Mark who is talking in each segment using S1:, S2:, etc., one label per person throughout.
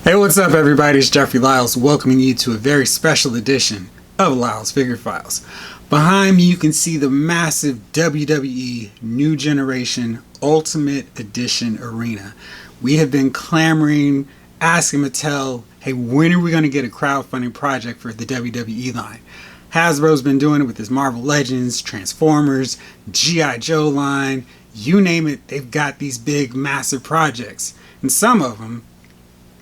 S1: Hey, what's up everybody? It's Jeffrey Lyles welcoming you to a very special edition of Lyles Figure Files. Behind me you can see the massive WWE New Generation Ultimate Edition Arena. We have been clamoring, asking Mattel, hey, when are we going to get a crowdfunding project for the WWE line? Hasbro's been doing it with his Marvel Legends, Transformers, G.I. Joe line, you name it, they've got these big massive projects. And some of them,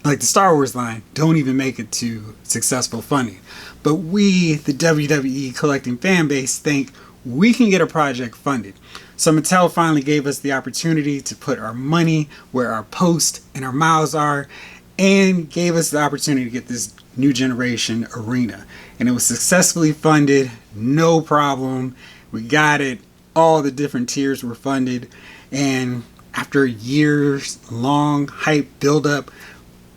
S1: like the Star Wars line, don't even make it to successful funding. But we, the WWE collecting fan base, think we can get a project funded. So Mattel finally gave us the opportunity to put our money where our post and our mouths are, and gave us the opportunity to get this New Generation arena. And it was successfully funded, no problem. We got it. All the different tiers were funded. And after years long hype buildup,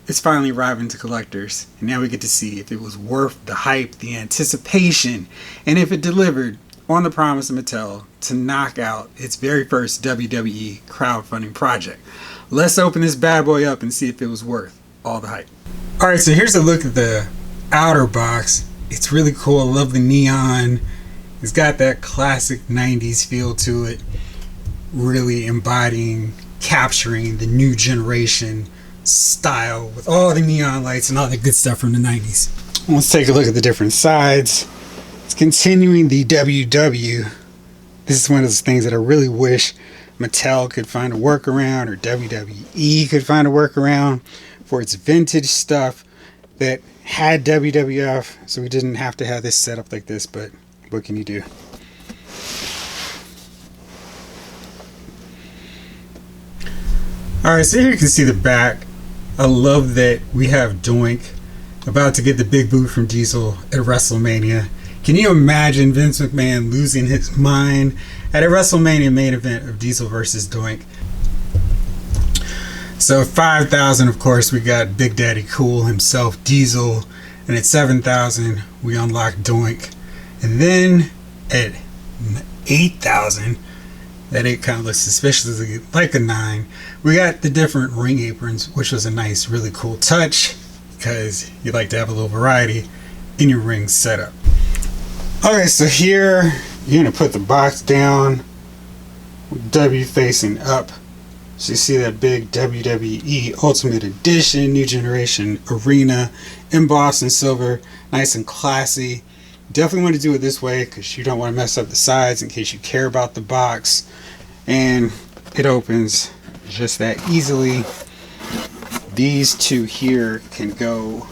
S1: it's finally arriving to collectors, and now we get to see if it was worth the hype, the anticipation, and if it delivered on the promise of Mattel to knock out its very first WWE crowdfunding project. Let's open this bad boy up and see if it was worth all the hype. Alright, so here's a look at the outer box. It's really cool. I love the neon. It's got that classic 90s feel to it, really embodying, capturing the new generation style with all the neon lights and all the good stuff from the 90s. Let's take a look at the different sides. It's continuing the WW. This is one of those things that I really wish Mattel could find a workaround, or WWE could find a workaround for its vintage stuff that had WWF, so we didn't have to have this set up like this, but what can you do? Alright, so here you can see the back. I love that we have Doink about to get the big boot from Diesel at WrestleMania. Can you imagine Vince McMahon losing his mind at a WrestleMania main event of Diesel versus Doink? So at 5,000, of course, we got Big Daddy Cool himself, Diesel. And at 7,000, we unlock Doink. And then at 8,000, that 8 kind of looks suspiciously like a 9. We got the different ring aprons, which was a nice, really cool touch, because you like to have a little variety in your ring setup. Alright, so here you're going to put the box down with W facing up. So you see that big WWE Ultimate Edition New Generation Arena embossed in silver, nice and classy. Definitely want to do it this way because you don't want to mess up the sides in case you care about the box. And it opens just that easily. These two here can go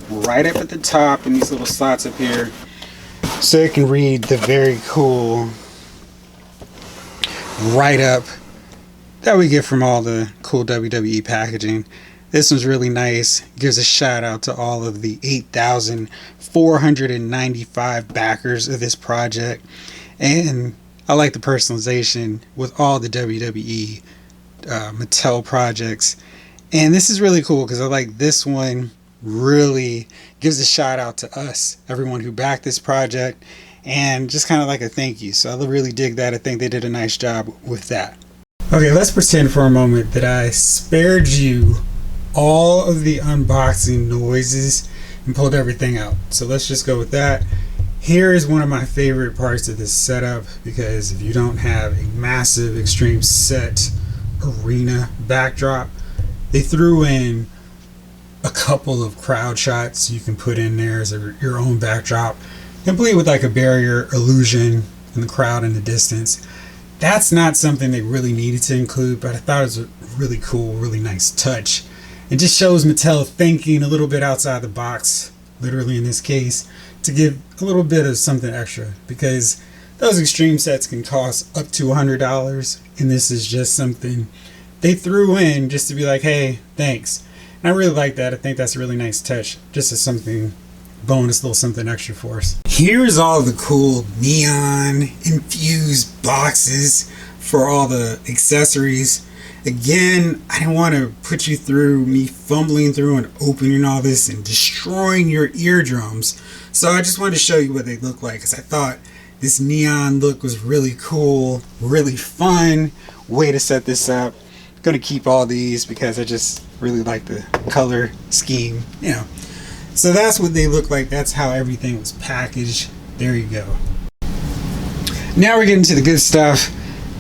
S1: right up at the top in these little slots up here, so it can read the very cool write-up that we get from all the cool WWE packaging. This one's really nice. Gives a shout out to all of the 8,495 backers of this project. And I like the personalization with all the WWE Mattel projects. And this is really cool because I like this one. Really gives a shout out to us, everyone who backed this project, and just kind of like a thank you. So I really dig that. I think they did a nice job with that. Okay, let's pretend for a moment that I spared you all of the unboxing noises and pulled everything out. So let's just go with that. Here is one of my favorite parts of this setup, because if you don't have a massive extreme set arena backdrop, they threw in a couple of crowd shots you can put in there as your own backdrop, complete with like a barrier illusion and the crowd in the distance. That's not something they really needed to include, but I thought it was a really cool, really nice touch. It just shows Mattel thinking a little bit outside the box, literally in this case, to give a little bit of something extra, because those extreme sets can cost up to $100, and this is just something they threw in just to be like, hey, thanks. And I really like that. I think that's a really nice touch, just as something bonus, little something extra for us. Here's all the cool neon infused boxes for all the accessories. Again, I didn't want to put you through me fumbling through and opening all this and destroying your eardrums, so I just wanted to show you what they look like, because I thought this neon look was really cool, really fun way to set this up. I'm gonna keep all these because I just Really like the color scheme, you know. So that's what they look like. That's how everything was packaged. There you go. Now we're getting to the good stuff.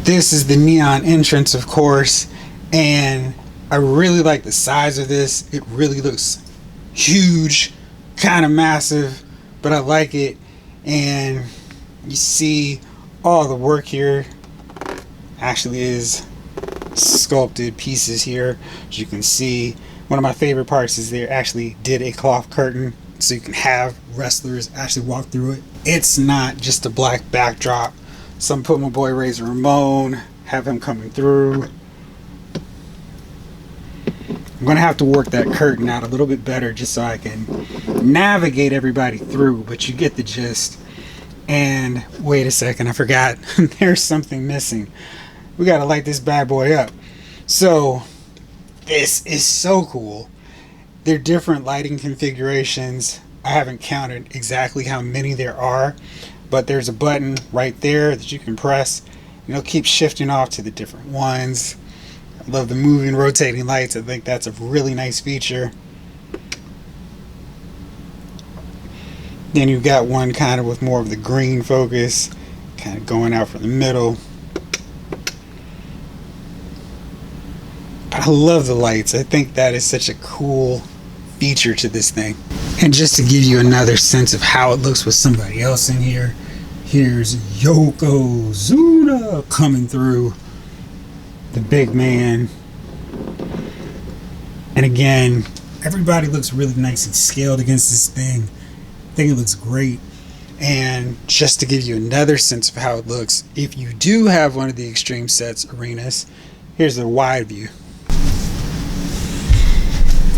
S1: This is the neon entrance, of course, and I really like the size of this. It really looks huge, kind of massive, but I like it. And you see all the work here actually is sculpted pieces here. As you can see, one of my favorite parts is they actually did a cloth curtain so you can have wrestlers actually walk through it. It's not just a black backdrop. So I'm putting my boy Razor Ramon, have him coming through. I'm gonna have to work that curtain out a little bit better just so I can navigate everybody through, but you get the gist. And wait a second, I forgot. There's something missing. We gotta light this bad boy up. So this is so cool. They're different lighting configurations. I haven't counted exactly how many there are, but there's a button right there that you can press and it'll keep shifting off to the different ones. I love the moving, rotating lights. I think that's a really nice feature. Then you've got one kind of with more of the green focus, kind of going out from the middle. But I love the lights. I think that is such a cool feature to this thing. And just to give you another sense of how it looks with somebody else in here, here's Yokozuna coming through, the big man. And again, everybody looks really nice and scaled against this thing. I think it looks great. And just to give you another sense of how it looks, if you do have one of the Extreme Sets arenas, here's the wide view.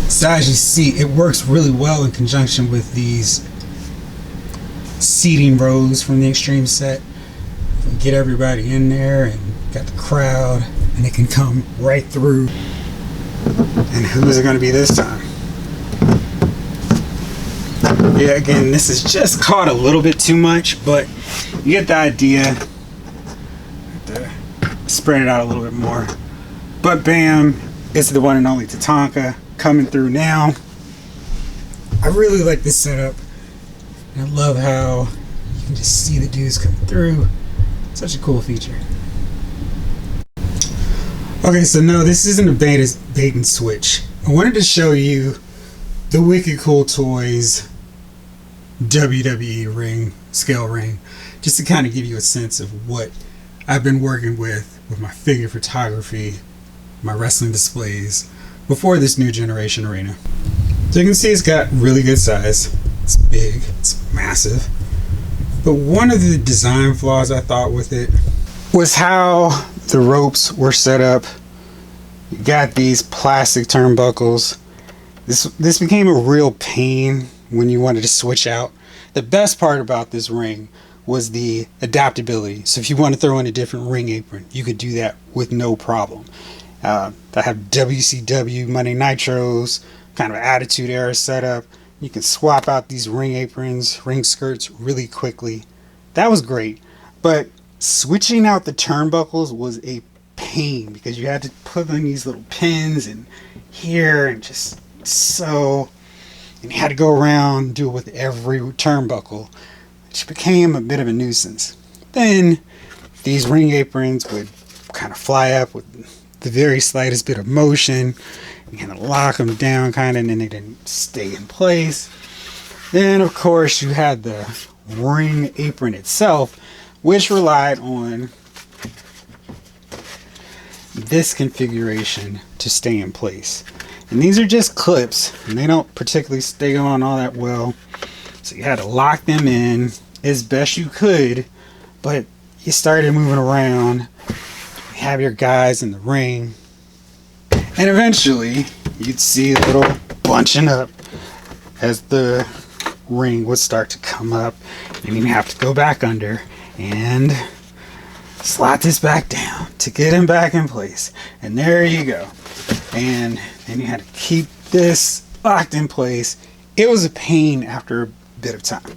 S1: So as you see, it works really well in conjunction with these seating rows from the Extreme Set. You can get everybody in there and got the crowd, and it can come right through. And who is it going to be this time? Yeah, again, this is just caught a little bit too much, but you get the idea. Have to spread it out a little bit more. But bam, it's the one and only Tatanka coming through now. I really like this setup. And I love how you can just see the dudes come through. Such a cool feature. Okay, so no, this isn't a bait and switch. I wanted to show you the Wicked Cool Toys WWE ring, scale ring, just to kind of give you a sense of what I've been working with my figure photography, my wrestling displays, before this new generation arena. So you can see it's got really good size. It's big, it's massive. But one of the design flaws I thought with it was how the ropes were set up. You got these plastic turnbuckles. This became a real pain when you wanted to switch out. The best part about this ring was the adaptability. So if you want to throw in a different ring apron, you could do that with no problem. I have WCW Monday Nitros, kind of Attitude Era setup. You can swap out these ring aprons, ring skirts really quickly. That was great. But switching out the turnbuckles was a pain because you had to put in these little pins and here and just so, and you had to go around and do it with every turnbuckle, which became a bit of a nuisance. Then these ring aprons would kind of fly up with the very slightest bit of motion. You kind of lock them down kind of, and then they didn't stay in place. Then of course you had the ring apron itself, which relied on this configuration to stay in place. And these are just clips, and they don't particularly stay on all that well. So you had to lock them in as best you could, but you started moving around. You have your guys in the ring, and eventually you'd see a little bunching up as the ring would start to come up, and you'd have to go back under and slot this back down to get him back in place. And there you go. And then you had to keep this locked in place. It was a pain after a bit of time.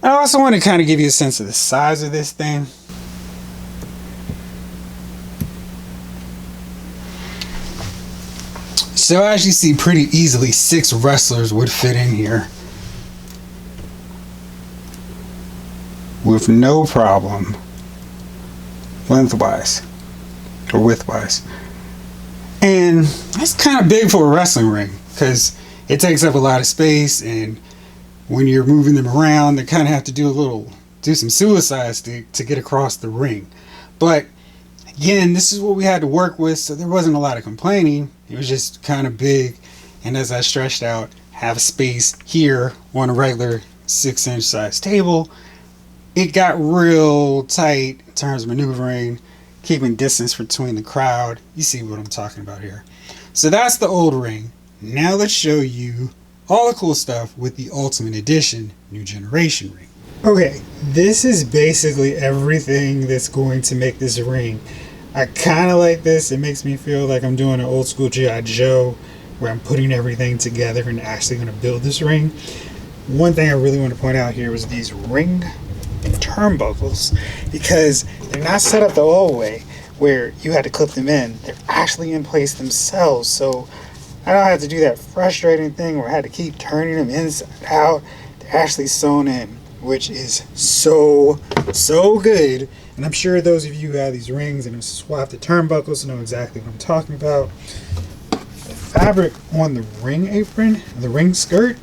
S1: I also want to kind of give you a sense of the size of this thing. So as you see, pretty easily 6 wrestlers would fit in here with no problem, lengthwise or widthwise. And that's kind of big for a wrestling ring because it takes up a lot of space, and when you're moving them around, they kind of have to do some suicides to get across the ring. But again, this is what we had to work with, so there wasn't a lot of complaining. It was just kind of big, and as I stretched out, have space here on a regular 6-inch size table, it got real tight in terms of maneuvering, keeping distance between the crowd. You see what I'm talking about here. So that's the old ring. Now let's show you all the cool stuff with the Ultimate Edition New Generation ring. Okay, this is basically everything that's going to make this ring. I kind of like this. It makes me feel like I'm doing an old school G.I. Joe where I'm putting everything together and actually going to build this ring. One thing I really want to point out here was these ring turnbuckles, because they're not set up the old way where you had to clip them in. They're actually in place themselves, so I don't have to do that frustrating thing where I had to keep turning them inside out. They're actually sewn in, which is so good. And I'm sure those of you who have these rings and have swapped the turnbuckles know exactly what I'm talking about. The fabric on the ring apron, the ring skirt,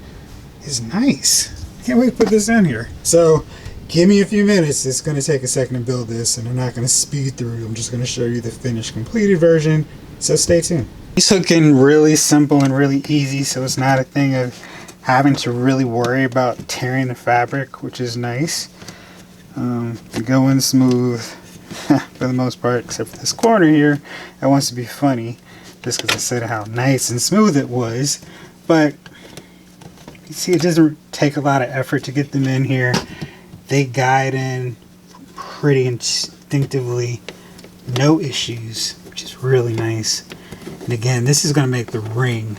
S1: is nice. Can't wait to put this in here. So give me a few minutes. It's going to take a second to build this, and I'm not going to speed through. I'm just going to show you the finished completed version. So stay tuned. It's looking really simple and really easy, so it's not a thing of having to really worry about tearing the fabric, which is nice. Going smooth for the most part, except for this corner here that wants to be funny just because I said how nice and smooth it was. But you see, it doesn't take a lot of effort to get them in here. They guide in pretty instinctively, no issues, which is really nice. And again, this is going to make the ring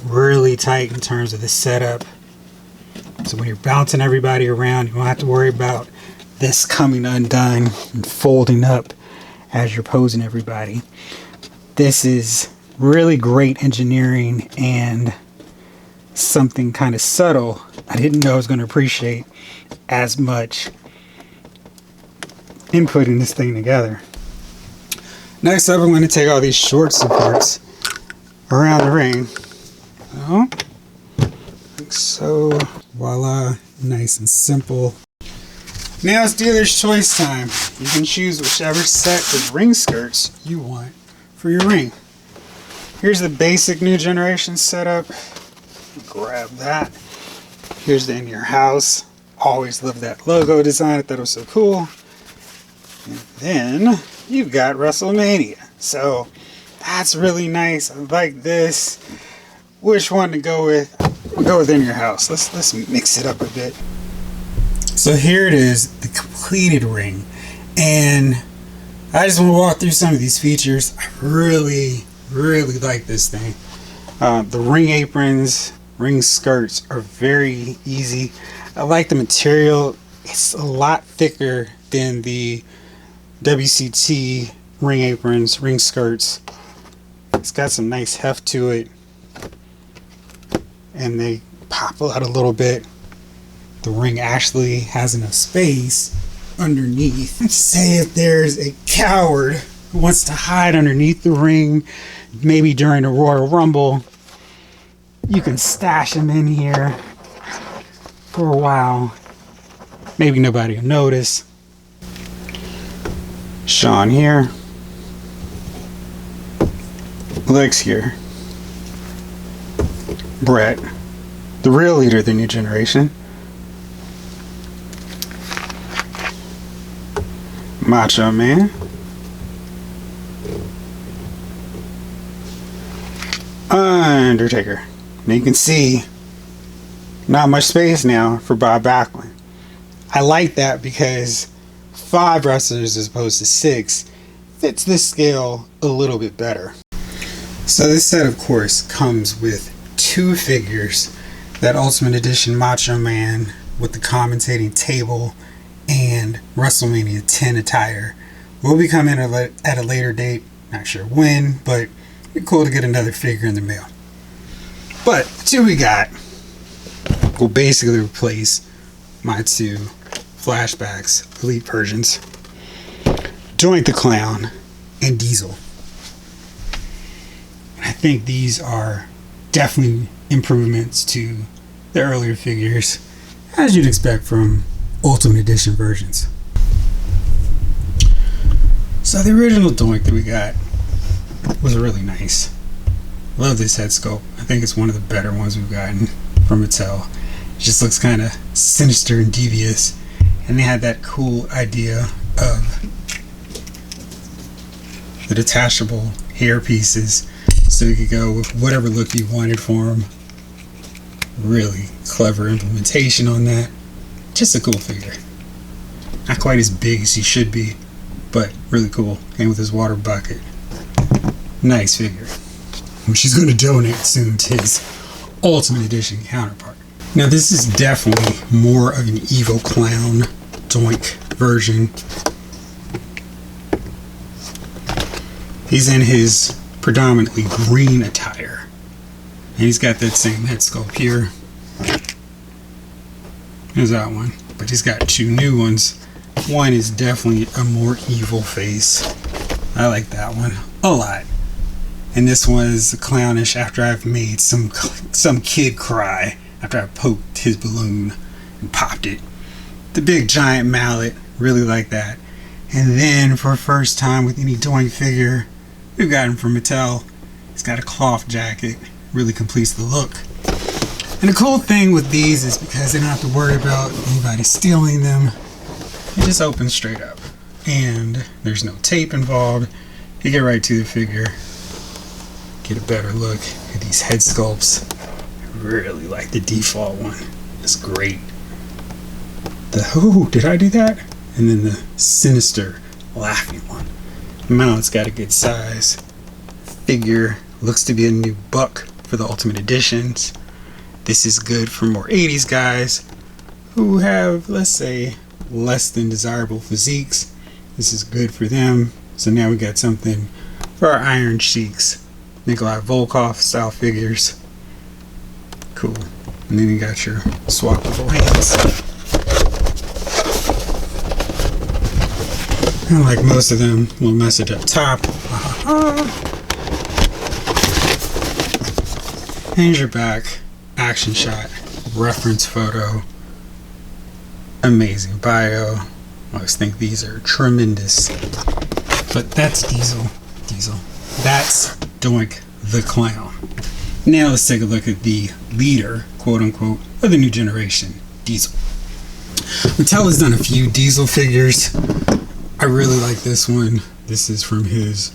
S1: really tight in terms of the setup. So when you're bouncing everybody around, you don't have to worry about this coming undone and folding up as you're posing everybody. This is really great engineering and something kind of subtle I didn't know I was going to appreciate as much in putting this thing together. Next up, I'm going to take all these short supports around the ring. Like so. Voila. Nice and simple. Now it's dealer's choice time. You can choose whichever set of ring skirts you want for your ring. Here's the basic New Generation setup. Grab that. Here's the In Your House. Always loved that logo design. I thought it was so cool. And then you've got WrestleMania. So that's really nice. I like this. Which one to go with? We'll go with In Your House. Let's mix it up a bit. So here it is, the completed ring. And I just want to walk through some of these features. I really like this thing. The ring aprons, ring skirts are very easy. I like the material. It's a lot thicker than the WCT ring aprons, ring skirts. It's got some nice heft to it. And they pop out a little bit. The ring actually has enough space underneath. Let's say if there's a coward who wants to hide underneath the ring, maybe during a Royal Rumble, you can stash him in here for a while. Maybe nobody will notice. Sean here. Lex here. Brett, the real leader of the New Generation. Macho Man. Undertaker. Now you can see not much space now for Bob Backlund. I like that because 5 wrestlers as opposed to 6 fits this scale a little bit better. So this set, of course, comes with 2 figures. That Ultimate Edition Macho Man with the commentating table and WrestleMania 10 attire will be coming at a later date. Not sure when, but it'd be cool to get another figure in the mail. But the two we got will basically replace my two Flashbacks Elite versions, Doink the Clown and Diesel. I think these are definitely improvements to the earlier figures, as you'd expect from Ultimate Edition versions. So the original Doink that we got was really nice. Love this head sculpt. I think it's one of the better ones we've gotten from Mattel. It just looks kind of sinister and devious, and they had that cool idea of the detachable hair pieces, so you could go with whatever look you wanted for him. Really clever implementation on that. Just a cool figure. Not quite as big as he should be, but really cool. Came with his water bucket. Nice figure, which he's going to donate soon to his Ultimate Edition counterpart. Now this is definitely more of an evil clown Doink version. He's in his predominantly green attire, and he's got that same head sculpt here. There's that one, but he's got two new ones. One is definitely a more evil face. I like that one a lot. And this one is clownish after I've made some kid cry after I poked his balloon and popped it. The big giant mallet, really like that. And then for the first time with any Doink figure we've gotten from Mattel, he's got a cloth jacket. Really completes the look. And the cool thing with these is because they don't have to worry about anybody stealing them. It just opens straight up. And there's no tape involved. You get right to the figure. Get a better look at these head sculpts. I really like the default one. It's great. Oh, did I do that? And then the sinister laughing one. Mount's got a good size. Figure looks to be a new buck for the Ultimate Editions. This is good for more 80s guys who have, let's say, less than desirable physiques. This is good for them. So now we got something for our Iron Sheiks, Nikolai Volkov style figures. Cool. And then you got your swappable hands. And like most of them, little message up top. Here's your back. Action shot. Reference photo. Amazing bio. I always think these are tremendous. But that's Diesel. That's Doink the Clown. Now let's take a look at the leader, quote unquote, of the new generation, Diesel. Mattel has done a few Diesel figures. I really like this one. This is from his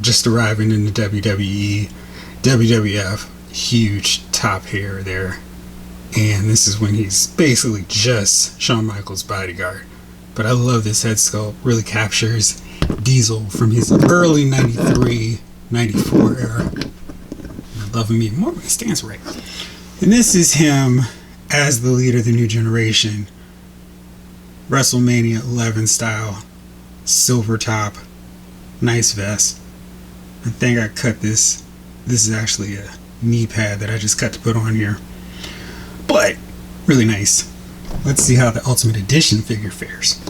S1: just arriving in the WWE, WWF. Huge top hair there. And this is when he's basically just Shawn Michaels' bodyguard. But I love this head sculpt. Really captures Diesel from his early 93, 94 era. I love him even more when he stands right. And this is him as the leader of the new generation. WrestleMania 11 style. Silver top. Nice vest. I think I cut this. This is actually a knee pad that I just cut to put on here. But really nice. Let's see how the Ultimate Edition figure fares.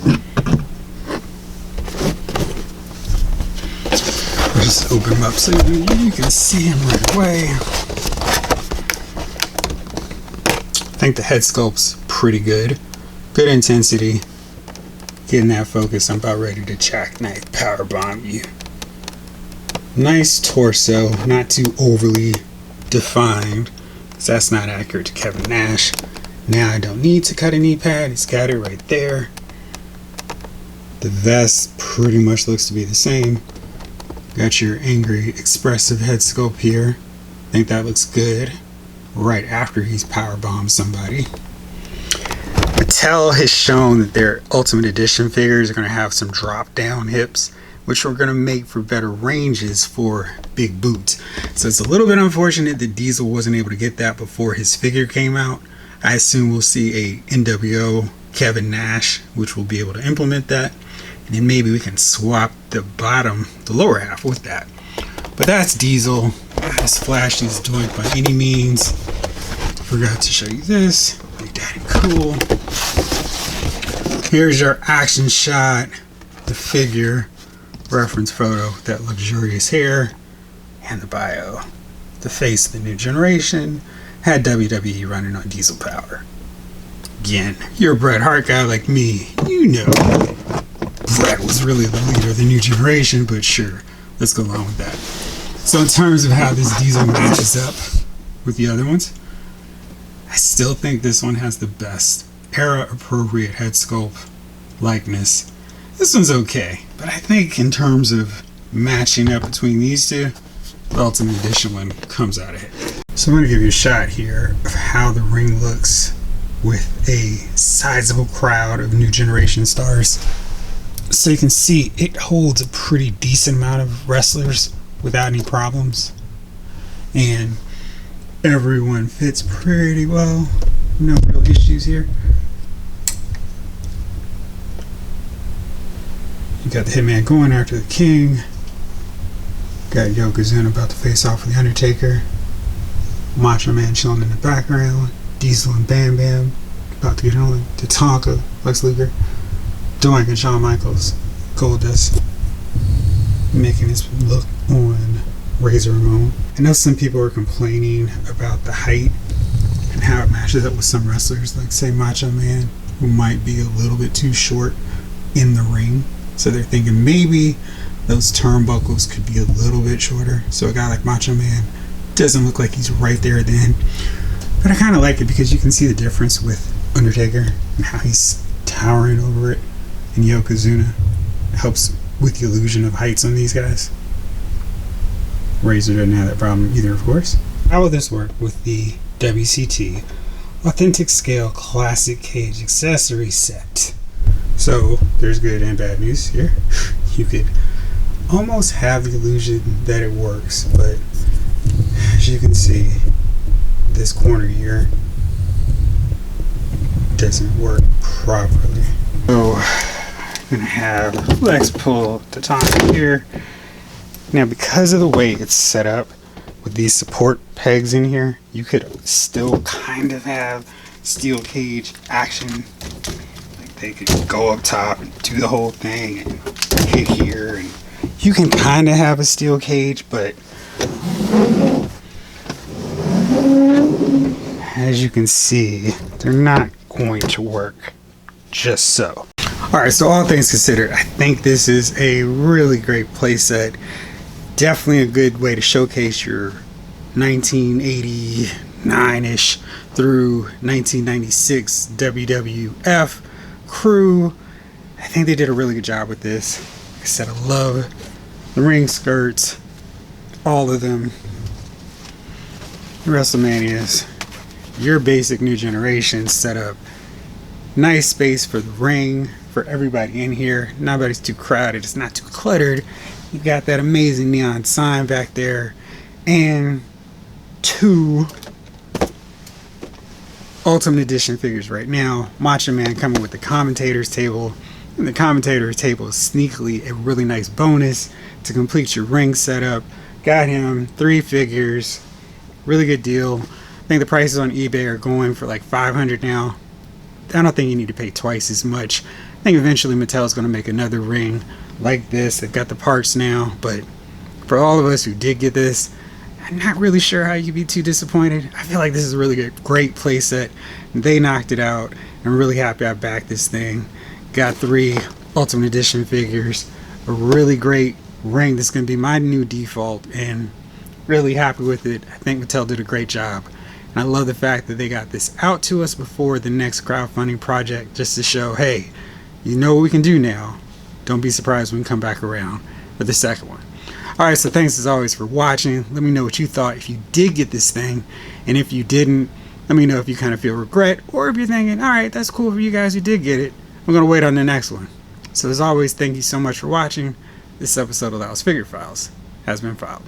S1: I'll just open him up so you can see him right away. I think the head sculpt's pretty good. Good intensity. Getting that focus, I'm about ready to jackknife powerbomb you. Nice torso, not too overly defined, because that's not accurate to Kevin Nash. Now I don't need to cut a knee pad, he's got it right there. The vest pretty much looks to be the same. Got your angry, expressive head sculpt here. I think that looks good. Right after he's powerbombed somebody. Mattel has shown that their Ultimate Edition figures are going to have some drop down hips, which are going to make for better ranges for big boots. So it's a little bit unfortunate that Diesel wasn't able to get that before his figure came out. I assume we'll see a NWO Kevin Nash, which will be able to implement that. And then maybe we can swap the lower half with that. But that's Diesel. Not as flashy as Doink by any means. Forgot to show you this. Make that cool. Here's your action shot. The figure. Reference photo. That luxurious hair. And the bio. The face of the new generation. Had WWE running on diesel power. Again, you're a Bret Hart guy like me. You know Bret was really the leader of the new generation, but sure, let's go along with that. So in terms of how this Diesel matches up with the other ones, I still think this one has the best era-appropriate head sculpt likeness. This one's okay, but I think in terms of matching up between these two, the Ultimate Edition one comes out ahead. So I'm going to give you a shot here of how the ring looks with a sizable crowd of new generation stars. So you can see it holds a pretty decent amount of wrestlers without any problems. And everyone fits pretty well. No real issues here. You got the Hitman going after the King. Got Yokozuna about to face off with the Undertaker. Macho Man chilling in the background. Diesel and Bam Bam about to get on. Tatanka, Lex Luger. Doink and Shawn Michaels. Goldust making his look on Razor Ramon. I know some people are complaining about the height and how it matches up with some wrestlers, like say Macho Man, who might be a little bit too short in the ring. So they're thinking maybe those turnbuckles could be a little bit shorter. So a guy like Macho Man doesn't look like he's right there at the end. But I kind of like it because you can see the difference with Undertaker and how he's towering over it. And Yokozuna helps with the illusion of heights on these guys. Razor doesn't have that problem either, of course. How will this work with the WCT Authentic Scale Classic Cage Accessory Set? So there's good and bad news here. You could almost have the illusion that it works, but as you can see, this corner here doesn't work properly. So I'm gonna have Lex pull the Tatanka here. Now because of the way it's set up with these support pegs in here, you could still kind of have steel cage action. Like they could go up top and do the whole thing and hit here, and you can kind of have a steel cage, but as you can see, they're not going to work just so. Alright, so all things considered, I think this is a really great playset. Definitely a good way to showcase your 1989-ish through 1996 WWF crew. I think they did a really good job with this. Like I said, I love the ring skirts, all of them. WrestleManias, your basic new generation setup. Nice space for the ring, for everybody in here. Nobody's too crowded, it's not too cluttered. You got that amazing neon sign back there. And 2 Ultimate Edition figures right now. Macho Man coming with the commentator's table. And the commentator's table is sneakily a really nice bonus to complete your ring setup. Got him 3 figures. Really good deal. I think the prices on eBay are going for like $500 now. I don't think you need to pay twice as much. I think eventually Mattel's going to make another ring like this. They've got the parts now, but for all of us who did get this, I'm not really sure how you could be too disappointed. I feel like this is a really great playset. They knocked it out. I'm really happy I backed this thing. Got 3 Ultimate Edition figures. A really great ring that's going to be my new default, and really happy with it. I think Mattel did a great job. And I love the fact that they got this out to us before the next crowdfunding project, just to show, hey, you know what we can do now. Don't be surprised when we come back around for the second one. Alright, so thanks as always for watching. Let me know what you thought if you did get this thing. And if you didn't, let me know if you kind of feel regret, or if you're thinking, alright, that's cool for you guys who did get it. I'm going to wait on the next one. So as always, thank you so much for watching. This episode of Lyle's Figure Files has been filed.